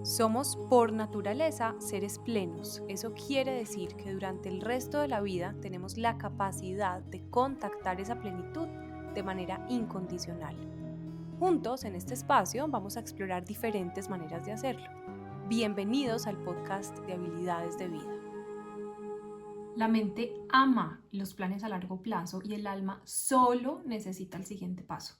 Somos por naturaleza seres plenos. Eso quiere decir que durante el resto de la vida tenemos la capacidad de contactar esa plenitud de manera incondicional. Juntos en este espacio vamos a explorar diferentes maneras de hacerlo. Bienvenidos al podcast de Habilidades de Vida. La mente ama los planes a largo plazo y el alma solo necesita el siguiente paso.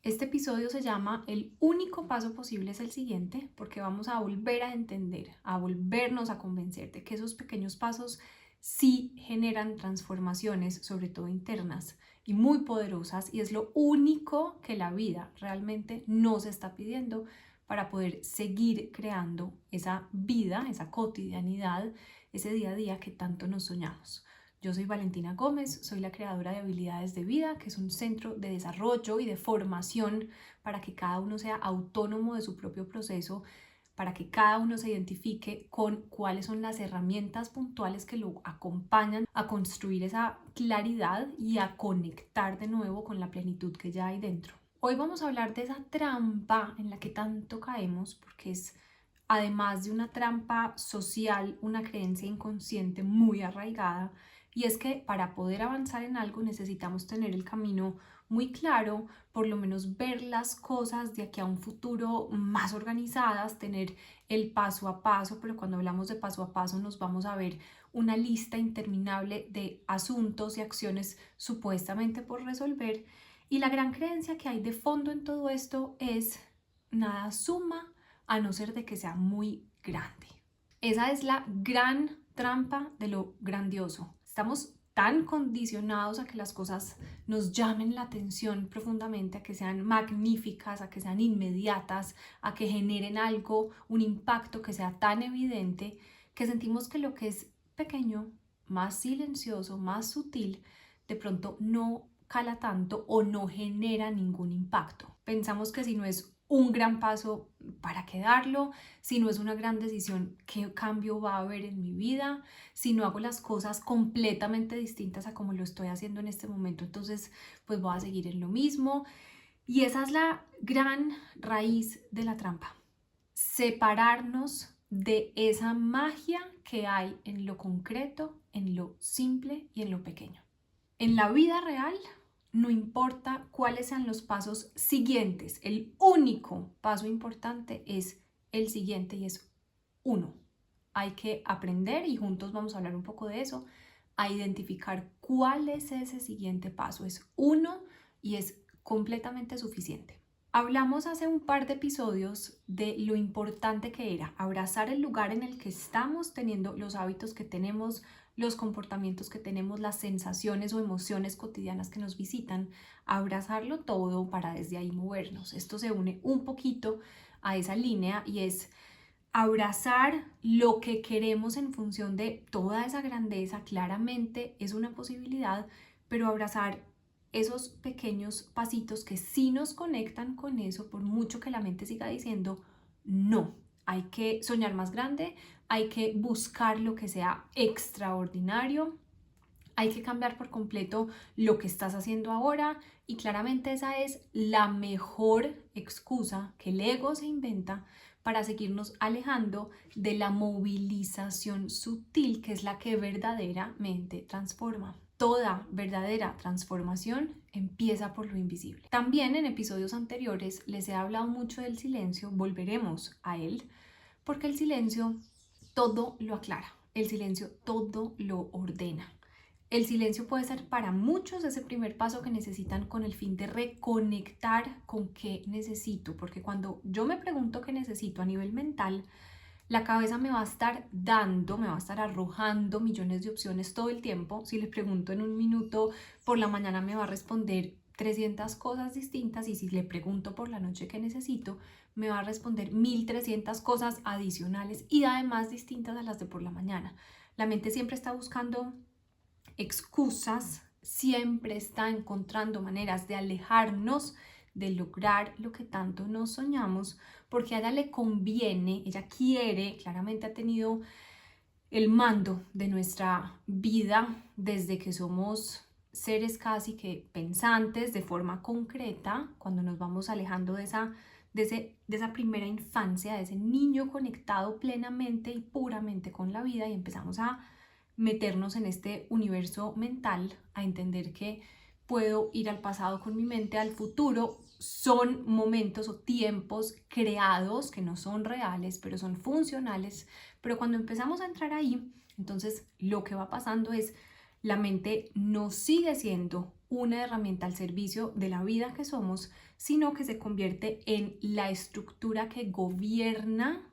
Este episodio se llama El único paso posible es el siguiente, porque vamos a volver a entender, a volvernos a convencer de que esos pequeños pasos sí generan transformaciones, sobre todo internas y muy poderosas, y es lo único que la vida realmente nos está pidiendo para poder seguir creando esa vida, esa cotidianidad, ese día a día que tanto nos soñamos. Yo soy Valentina Gómez, soy la creadora de Habilidades de Vida, que es un centro de desarrollo y de formación para que cada uno sea autónomo de su propio proceso, para que cada uno se identifique con cuáles son las herramientas puntuales que lo acompañan a construir esa claridad y a conectar de nuevo con la plenitud que ya hay dentro. Hoy vamos a hablar de esa trampa en la que tanto caemos, porque es, además de una trampa social, una creencia inconsciente muy arraigada, y es que para poder avanzar en algo necesitamos tener el camino muy claro, por lo menos ver las cosas de aquí a un futuro más organizadas, tener el paso a paso, pero cuando hablamos de paso a paso nos vamos a ver una lista interminable de asuntos y acciones supuestamente por resolver. Y la gran creencia que hay de fondo en todo esto es nada suma a no ser de que sea muy grande. Esa es la gran trampa de lo grandioso. Estamos tan condicionados a que las cosas nos llamen la atención profundamente, a que sean magníficas, a que sean inmediatas, a que generen algo, un impacto que sea tan evidente, que sentimos que lo que es pequeño, más silencioso, más sutil, de pronto no cala tanto o no genera ningún impacto. Pensamos que si no es un gran paso, ¿para qué darlo? Si no es una gran decisión, ¿qué cambio va a haber en mi vida? Si no hago las cosas completamente distintas a como lo estoy haciendo en este momento, entonces pues voy a seguir en lo mismo. Y esa es la gran raíz de la trampa. Separarnos de esa magia que hay en lo concreto, en lo simple y en lo pequeño. En la vida real, no importa cuáles sean los pasos siguientes, el único paso importante es el siguiente y es uno. Hay que aprender, y juntos vamos a hablar un poco de eso, a identificar cuál es ese siguiente paso. Es uno y es completamente suficiente. Hablamos hace un par de episodios de lo importante que era abrazar el lugar en el que estamos teniendo los hábitos que tenemos, los comportamientos que tenemos, las sensaciones o emociones cotidianas que nos visitan, abrazarlo todo para desde ahí movernos. Esto se une un poquito a esa línea y es abrazar lo que queremos en función de toda esa grandeza. Claramente es una posibilidad, pero abrazar esos pequeños pasitos que sí nos conectan con eso, por mucho que la mente siga diciendo no. Hay que soñar más grande, hay que buscar lo que sea extraordinario, hay que cambiar por completo lo que estás haciendo ahora, y claramente esa es la mejor excusa que el ego se inventa para seguirnos alejando de la movilización sutil, que es la que verdaderamente transforma. Toda verdadera transformación empieza por lo invisible. También en episodios anteriores les he hablado mucho del silencio, volveremos a él, porque el silencio todo lo aclara, el silencio todo lo ordena. El silencio puede ser para muchos ese primer paso que necesitan con el fin de reconectar con qué necesito, porque cuando yo me pregunto qué necesito a nivel mental, la cabeza me va a estar dando, me va a estar arrojando millones de opciones todo el tiempo. Si le pregunto en un minuto por la mañana me va a responder 300 cosas distintas, y si le pregunto por la noche qué necesito, me va a responder 1300 cosas adicionales y además distintas a las de por la mañana. La mente siempre está buscando excusas, siempre está encontrando maneras de alejarnos de lograr lo que tanto nos soñamos, porque a ella le conviene, ella quiere, claramente ha tenido el mando de nuestra vida desde que somos seres casi que pensantes de forma concreta. Cuando nos vamos alejando de esa de esa primera infancia, de ese niño conectado plenamente y puramente con la vida, y empezamos a meternos en este universo mental, a entender que puedo ir al pasado con mi mente, al futuro. Son momentos o tiempos creados que no son reales, pero son funcionales. Pero cuando empezamos a entrar ahí, entonces lo que va pasando es la mente no sigue siendo una herramienta al servicio de la vida que somos, sino que se convierte en la estructura que gobierna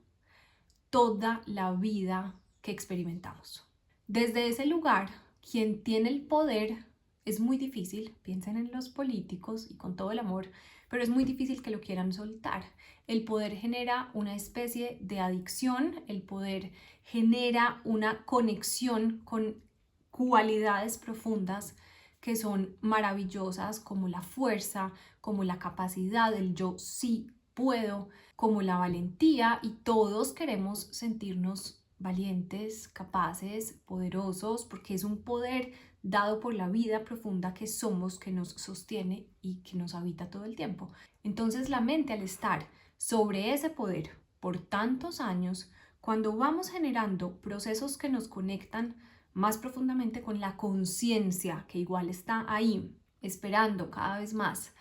toda la vida que experimentamos. Desde ese lugar, quien tiene el poder es muy difícil, piensen en los políticos y con todo el amor, pero es muy difícil que lo quieran soltar. El poder genera una especie de adicción, el poder genera una conexión con cualidades profundas que son maravillosas, como la fuerza, como la capacidad, el yo sí puedo, como la valentía, y todos queremos sentirnos valientes, capaces, poderosos, porque es un poder dado por la vida profunda que somos, que nos sostiene y que nos habita todo el tiempo. Entonces la mente, al estar sobre ese poder por tantos años, cuando vamos generando procesos que nos conectan más profundamente con la conciencia, que igual está ahí, esperando cada vez más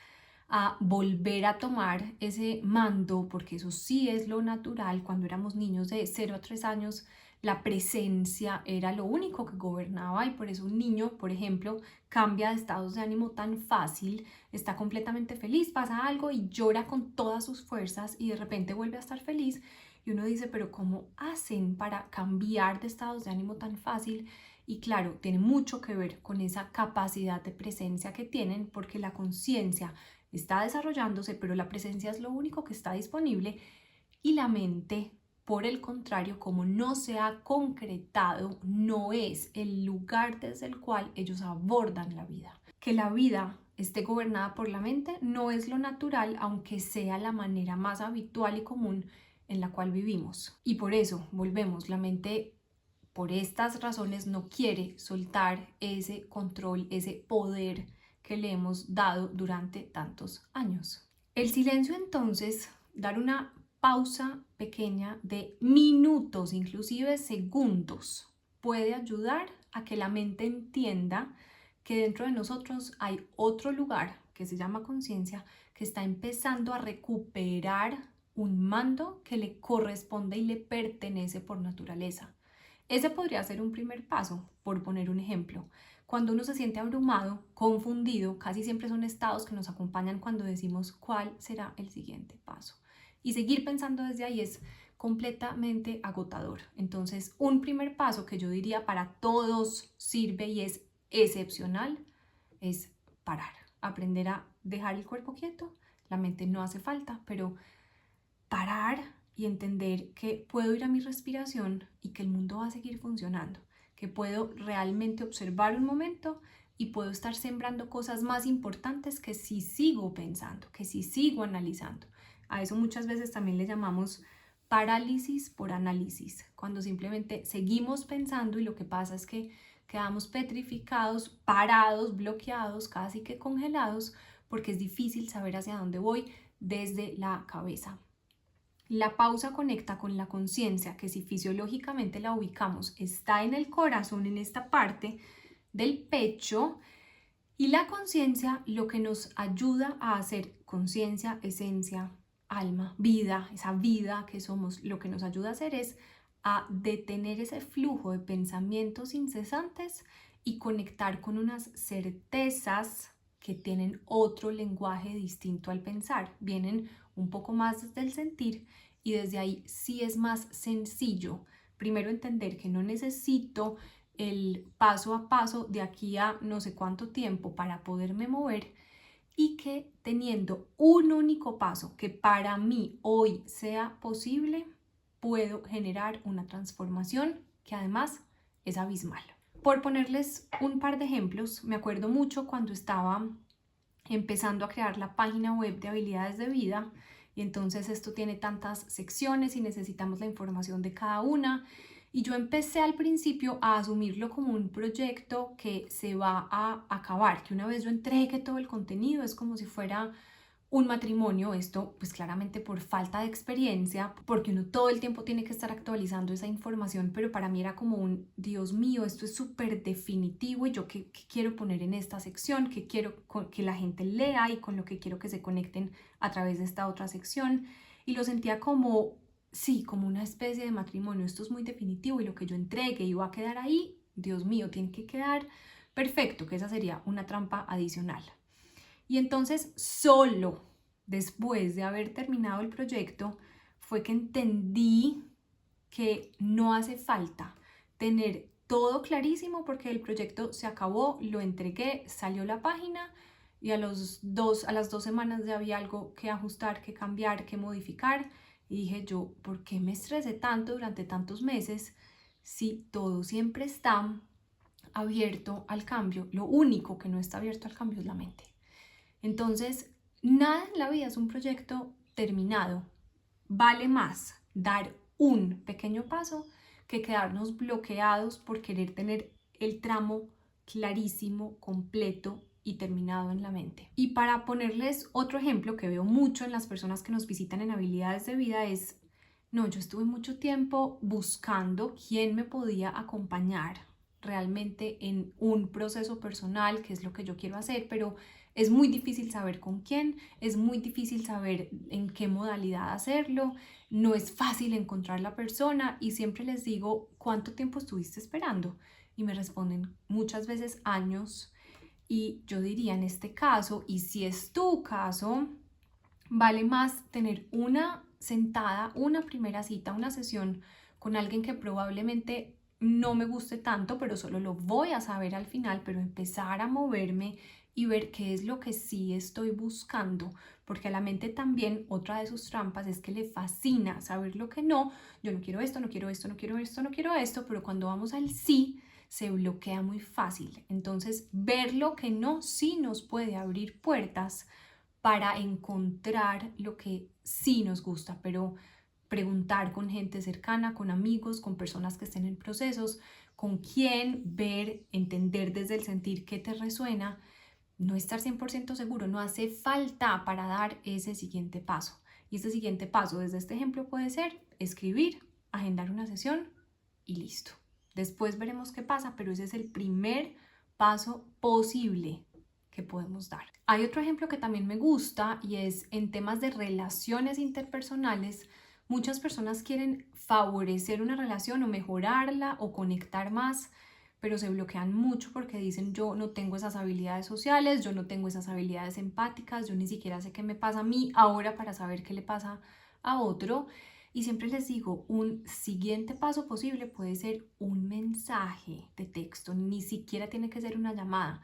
a volver a tomar ese mando, porque eso sí es lo natural. Cuando éramos niños de 0 a 3 años, la presencia era lo único que gobernaba, y por eso un niño, por ejemplo, cambia de estados de ánimo tan fácil, está completamente feliz, pasa algo y llora con todas sus fuerzas y de repente vuelve a estar feliz, y uno dice, pero ¿cómo hacen para cambiar de estados de ánimo tan fácil? Y claro, tiene mucho que ver con esa capacidad de presencia que tienen, porque la conciencia está desarrollándose, pero la presencia es lo único que está disponible, y la mente, por el contrario, como no se ha concretado, no es el lugar desde el cual ellos abordan la vida. Que la vida esté gobernada por la mente no es lo natural, aunque sea la manera más habitual y común en la cual vivimos. Y por eso, volvemos, la mente por estas razones no quiere soltar ese control, ese poder que le hemos dado durante tantos años. El silencio, entonces, dar una pausa pequeña de minutos, inclusive segundos, puede ayudar a que la mente entienda que dentro de nosotros hay otro lugar que se llama conciencia, que está empezando a recuperar un mando que le corresponde y le pertenece por naturaleza. Ese podría ser un primer paso, por poner un ejemplo. Cuando uno se siente abrumado, confundido, casi siempre son estados que nos acompañan cuando decimos cuál será el siguiente paso. Y seguir pensando desde ahí es completamente agotador. Entonces, un primer paso que yo diría para todos sirve y es excepcional es parar, aprender a dejar el cuerpo quieto. La mente no hace falta, pero parar y entender que puedo ir a mi respiración y que el mundo va a seguir funcionando, que puedo realmente observar un momento y puedo estar sembrando cosas más importantes que si sigo pensando, que si sigo analizando. A eso muchas veces también le llamamos parálisis por análisis, cuando simplemente seguimos pensando y lo que pasa es que quedamos petrificados, parados, bloqueados, casi que congelados, porque es difícil saber hacia dónde voy desde la cabeza. La pausa conecta con la conciencia, que si fisiológicamente la ubicamos, está en el corazón, en esta parte del pecho, y la conciencia lo que nos ayuda a hacer conciencia, esencia, alma, vida, esa vida que somos, lo que nos ayuda a hacer es a detener ese flujo de pensamientos incesantes y conectar con unas certezas que tienen otro lenguaje distinto al pensar, vienen un poco más desde el sentir, y desde ahí sí es más sencillo primero entender que no necesito el paso a paso de aquí a no sé cuánto tiempo para poderme mover, y que teniendo un único paso que para mí hoy sea posible, puedo generar una transformación que además es abismal. Por ponerles un par de ejemplos, me acuerdo mucho cuando estaba empezando a crear la página web de Habilidades de Vida, y entonces esto tiene tantas secciones y necesitamos la información de cada una, y yo empecé al principio a asumirlo como un proyecto que se va a acabar, que una vez yo entregue todo el contenido es como si fuera un matrimonio, esto pues claramente por falta de experiencia, porque uno todo el tiempo tiene que estar actualizando esa información, pero para mí era como un, Dios mío, esto es súper definitivo y yo qué quiero poner en esta sección, qué quiero que la gente lea y con lo que quiero que se conecten a través de esta otra sección. Y lo sentía como, sí, como una especie de matrimonio, esto es muy definitivo y lo que yo entregue y va a quedar ahí, Dios mío, tiene que quedar perfecto, que esa sería una trampa adicional. Y entonces solo después de haber terminado el proyecto fue que entendí que no hace falta tener todo clarísimo porque el proyecto se acabó, lo entregué, salió la página y a las 2 semanas ya había algo que ajustar, que cambiar, que modificar. Y dije yo, ¿por qué me estresé tanto durante tantos meses si todo siempre está abierto al cambio? Lo único que no está abierto al cambio es la mente. Entonces, nada en la vida es un proyecto terminado. Vale más dar un pequeño paso que quedarnos bloqueados por querer tener el tramo clarísimo, completo y terminado en la mente. Y para ponerles otro ejemplo que veo mucho en las personas que nos visitan en habilidades de vida es, no, yo estuve mucho tiempo buscando quién me podía acompañar realmente en un proceso personal, que es lo que yo quiero hacer, pero es muy difícil saber con quién, es muy difícil saber en qué modalidad hacerlo, no es fácil encontrar la persona y siempre les digo, ¿cuánto tiempo estuviste esperando? Y me responden muchas veces años y yo diría en este caso, y si es tu caso, vale más tener una sentada, una primera cita, una sesión con alguien que probablemente no me guste tanto, pero solo lo voy a saber al final, pero empezar a moverme y ver qué es lo que sí estoy buscando, porque a la mente también otra de sus trampas es que le fascina saber lo que no, yo no quiero esto, no quiero esto, no quiero esto, no quiero esto, pero cuando vamos al sí, se bloquea muy fácil. Entonces, ver lo que no sí nos puede abrir puertas para encontrar lo que sí nos gusta, pero preguntar con gente cercana, con amigos, con personas que estén en procesos, con quién ver, entender desde el sentir qué te resuena, no estar 100% seguro, no hace falta para dar ese siguiente paso. Y ese siguiente paso, desde este ejemplo, puede ser escribir, agendar una sesión y listo. Después veremos qué pasa, pero ese es el primer paso posible que podemos dar. Hay otro ejemplo que también me gusta y es en temas de relaciones interpersonales. Muchas personas quieren favorecer una relación o mejorarla o conectar más, pero se bloquean mucho porque dicen yo no tengo esas habilidades sociales, yo no tengo esas habilidades empáticas, yo ni siquiera sé qué me pasa a mí ahora para saber qué le pasa a otro. Y siempre les digo, un siguiente paso posible puede ser un mensaje de texto, ni siquiera tiene que ser una llamada.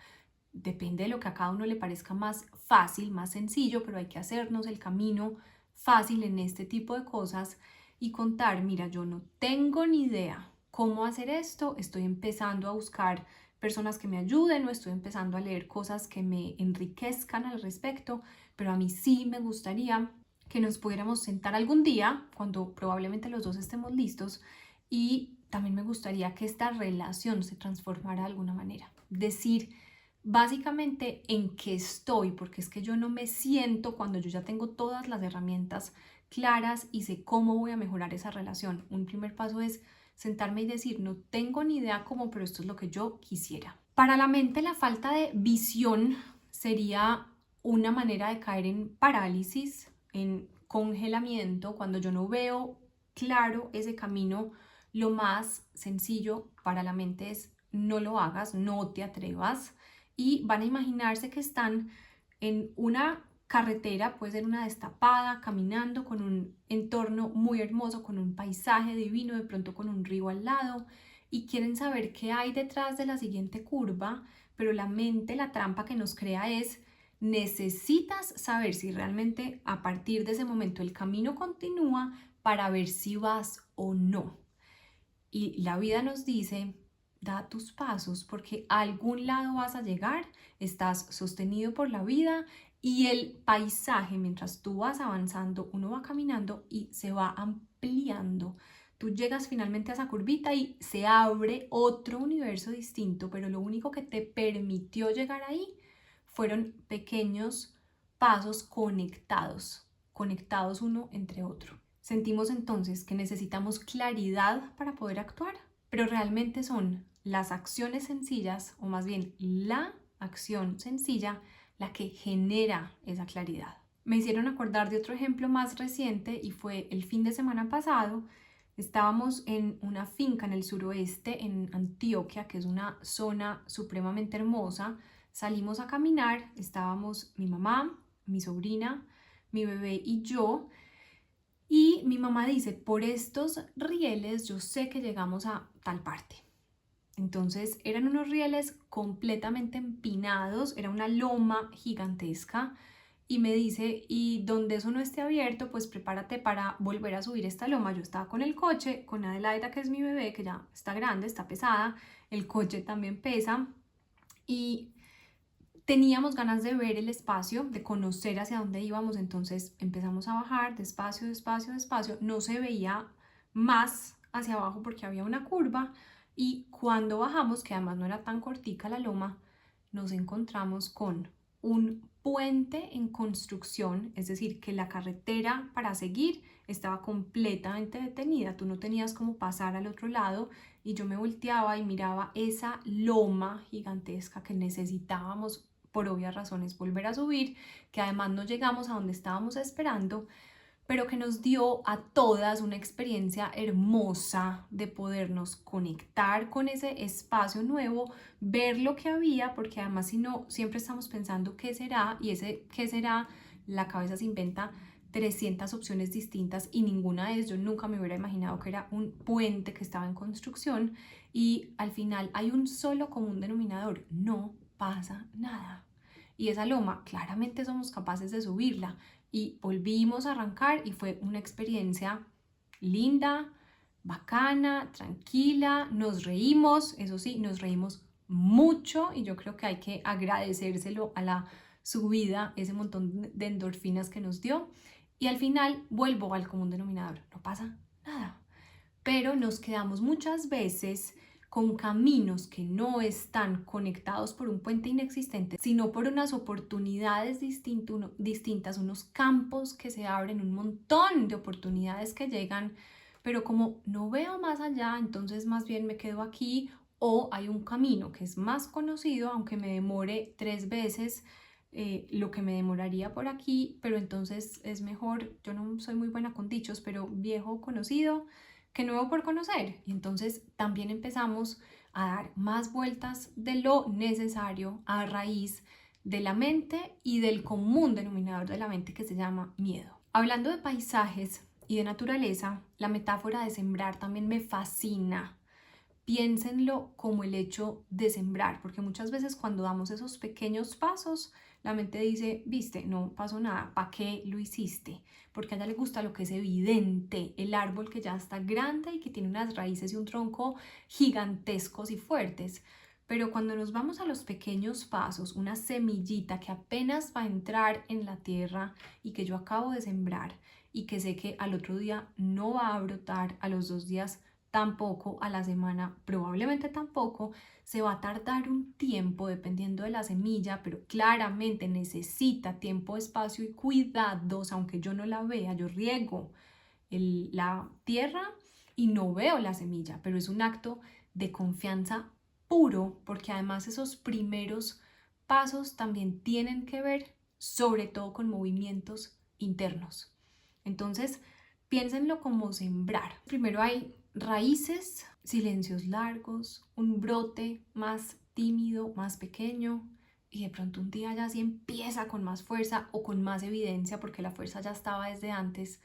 Depende de lo que a cada uno le parezca más fácil, más sencillo, pero hay que hacernos el camino fácil en este tipo de cosas y contar, mira, yo no tengo ni idea cómo hacer esto, estoy empezando a buscar personas que me ayuden o estoy empezando a leer cosas que me enriquezcan al respecto, pero a mí sí me gustaría que nos pudiéramos sentar algún día, cuando probablemente los dos estemos listos, y también me gustaría que esta relación se transformara de alguna manera. Decir básicamente en qué estoy, porque es que yo no me siento cuando yo ya tengo todas las herramientas claras y sé cómo voy a mejorar esa relación. Un primer paso es sentarme y decir, no tengo ni idea cómo, pero esto es lo que yo quisiera. Para la mente, la falta de visión sería una manera de caer en parálisis, en congelamiento, cuando yo no veo claro ese camino. Lo más sencillo para la mente es no lo hagas, no te atrevas y van a imaginarse que están en una carretera, puede ser una destapada, caminando con un entorno muy hermoso, con un paisaje divino, de pronto con un río al lado y quieren saber qué hay detrás de la siguiente curva, pero la mente, la trampa que nos crea es necesitas saber si realmente a partir de ese momento el camino continúa para ver si vas o no. Y la vida nos dice, da tus pasos porque a algún lado vas a llegar, estás sostenido por la vida y el paisaje, mientras tú vas avanzando, uno va caminando y se va ampliando. Tú llegas finalmente a esa curvita y se abre otro universo distinto, pero lo único que te permitió llegar ahí fueron pequeños pasos conectados uno entre otro. Sentimos entonces que necesitamos claridad para poder actuar, pero realmente son las acciones sencillas, o más bien la acción sencilla, la que genera esa claridad. Me hicieron acordar de otro ejemplo más reciente y fue el fin de semana pasado. Estábamos en una finca en el suroeste, en Antioquia, que es una zona supremamente hermosa. Salimos a caminar, estábamos mi mamá, mi sobrina, mi bebé y yo. Y mi mamá dice, por estos rieles yo sé que llegamos a tal parte. Entonces eran unos rieles completamente empinados, era una loma gigantesca y me dice, y donde eso no esté abierto, pues prepárate para volver a subir esta loma. Yo estaba con el coche, con Adelaida, que es mi bebé, que ya está grande, está pesada, el coche también pesa y teníamos ganas de ver el espacio, de conocer hacia dónde íbamos, entonces empezamos a bajar despacio, despacio, despacio, no se veía más hacia abajo porque había una curva y cuando bajamos, que además no era tan cortica la loma, nos encontramos con un puente en construcción, es decir, que la carretera para seguir estaba completamente detenida, tú no tenías cómo pasar al otro lado y yo me volteaba y miraba esa loma gigantesca que necesitábamos por obvias razones volver a subir, que además no llegamos a donde estábamos esperando, pero que nos dio a todas una experiencia hermosa de podernos conectar con ese espacio nuevo, ver lo que había, porque además si no, siempre estamos pensando qué será, y ese qué será, la cabeza se inventa 300 opciones distintas y ninguna de ellas, yo nunca me hubiera imaginado que era un puente que estaba en construcción y al final hay un solo común denominador, no pasa nada. Y esa loma, claramente somos capaces de subirla y volvimos a arrancar y fue una experiencia linda, bacana, tranquila, nos reímos, eso sí, nos reímos mucho y yo creo que hay que agradecérselo a la subida, ese montón de endorfinas que nos dio y al final vuelvo al común denominador, no pasa nada, pero nos quedamos muchas veces con caminos que no están conectados por un puente inexistente, sino por unas oportunidades distintas, unos campos que se abren, un montón de oportunidades que llegan, pero como no veo más allá, entonces más bien me quedo aquí o hay un camino que es más conocido, aunque me demore 3 veces lo que me demoraría por aquí, pero entonces es mejor, yo no soy muy buena con dichos, pero viejo conocido que nuevo por conocer. Y entonces también empezamos a dar más vueltas de lo necesario a raíz de la mente y del común denominador de la mente que se llama miedo. Hablando de paisajes y de naturaleza, la metáfora de sembrar también me fascina. Piénsenlo como el hecho de sembrar, porque muchas veces cuando damos esos pequeños pasos, la mente dice, viste, no pasó nada, ¿para qué lo hiciste? Porque a ella le gusta lo que es evidente, el árbol que ya está grande y que tiene unas raíces y un tronco gigantescos y fuertes. Pero cuando nos vamos a los pequeños pasos, una semillita que apenas va a entrar en la tierra y que yo acabo de sembrar y que sé que al otro día no va a brotar, a los 2 días tampoco, a la semana probablemente tampoco, se va a tardar un tiempo dependiendo de la semilla, pero claramente necesita tiempo, espacio y cuidados, aunque yo no la vea, yo riego la tierra y no veo la semilla, pero es un acto de confianza puro, porque además esos primeros pasos también tienen que ver sobre todo con movimientos internos. Entonces, piénsenlo como sembrar. Primero hay raíces, silencios largos, un brote más tímido, más pequeño y de pronto un día ya sí empieza con más fuerza o con más evidencia porque la fuerza ya estaba desde antes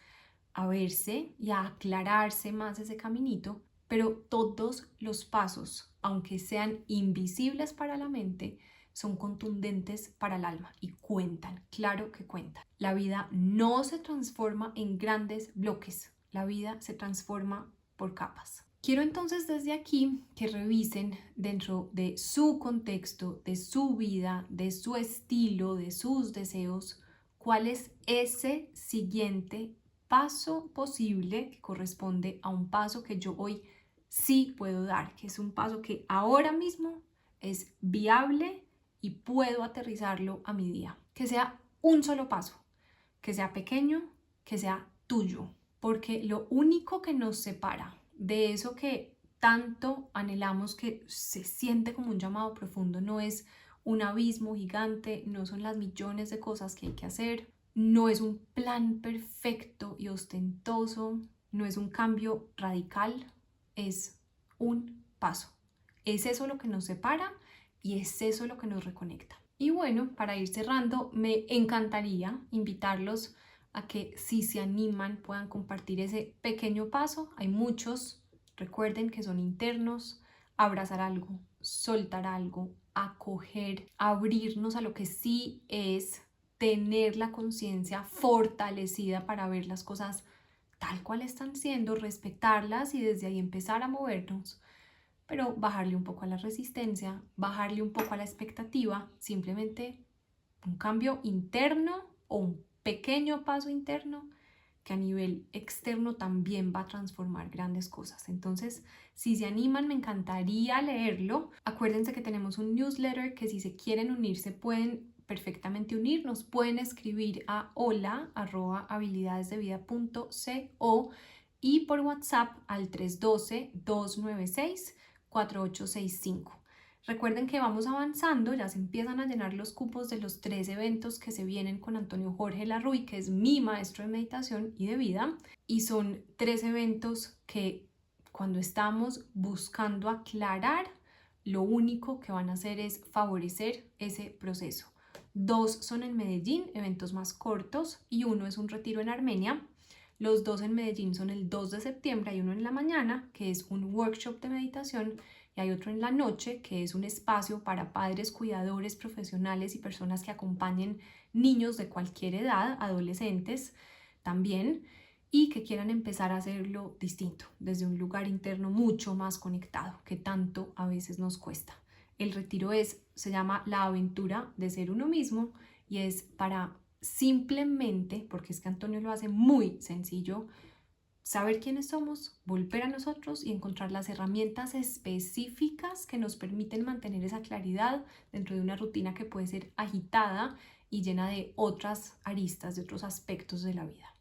a verse y a aclararse más ese caminito, pero todos los pasos, aunque sean invisibles para la mente, son contundentes para el alma y cuentan, claro que cuentan. La vida no se transforma en grandes bloques, la vida se transforma por capas. Quiero entonces desde aquí que revisen dentro de su contexto, de su vida, de su estilo, de sus deseos, cuál es ese siguiente paso posible que corresponde a un paso que yo hoy sí puedo dar, que es un paso que ahora mismo es viable y puedo aterrizarlo a mi día. Que sea un solo paso, que sea pequeño, que sea tuyo, porque lo único que nos separa de eso que tanto anhelamos, que se siente como un llamado profundo, no es un abismo gigante, no son las millones de cosas que hay que hacer, no es un plan perfecto y ostentoso, no es un cambio radical, es un paso. Es eso lo que nos separa y es eso lo que nos reconecta. Y bueno, para ir cerrando, me encantaría invitarlos a que si se animan puedan compartir ese pequeño paso. Hay muchos, recuerden que son internos, abrazar algo, soltar algo, acoger, abrirnos a lo que sí es, tener la conciencia fortalecida para ver las cosas tal cual están siendo, respetarlas y desde ahí empezar a movernos, pero bajarle un poco a la resistencia, bajarle un poco a la expectativa, simplemente un cambio interno o un pequeño paso interno que a nivel externo también va a transformar grandes cosas. Entonces, si se animan, me encantaría leerlo. Acuérdense que tenemos un newsletter que si se quieren unir, se pueden perfectamente unir. Nos pueden escribir a hola@habilidadesdevida.co y por WhatsApp al 312-296-4865. Recuerden que vamos avanzando, ya se empiezan a llenar los cupos de los 3 eventos que se vienen con Antonio Jorge Larruy, que es mi maestro de meditación y de vida, y son 3 eventos que cuando estamos buscando aclarar, lo único que van a hacer es favorecer ese proceso. 2 son en Medellín, eventos más cortos, y 1 es un retiro en Armenia. Los 2 en Medellín son el 2 de septiembre, hay uno en la mañana, que es un workshop de meditación, y hay otro en la noche, que es un espacio para padres, cuidadores, profesionales y personas que acompañen niños de cualquier edad, adolescentes también, y que quieran empezar a hacerlo distinto, desde un lugar interno mucho más conectado, que tanto a veces nos cuesta. El retiro se llama La aventura de ser uno mismo y es para simplemente, porque es que Antonio lo hace muy sencillo, saber quiénes somos, volver a nosotros y encontrar las herramientas específicas que nos permiten mantener esa claridad dentro de una rutina que puede ser agitada y llena de otras aristas, de otros aspectos de la vida.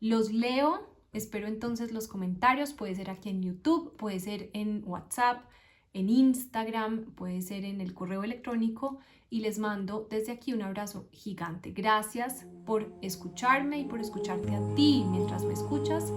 Los leo, espero entonces los comentarios, puede ser aquí en YouTube, puede ser en WhatsApp, en Instagram, puede ser en el correo electrónico y les mando desde aquí un abrazo gigante. Gracias por escucharme y por escucharte a ti mientras me escuchas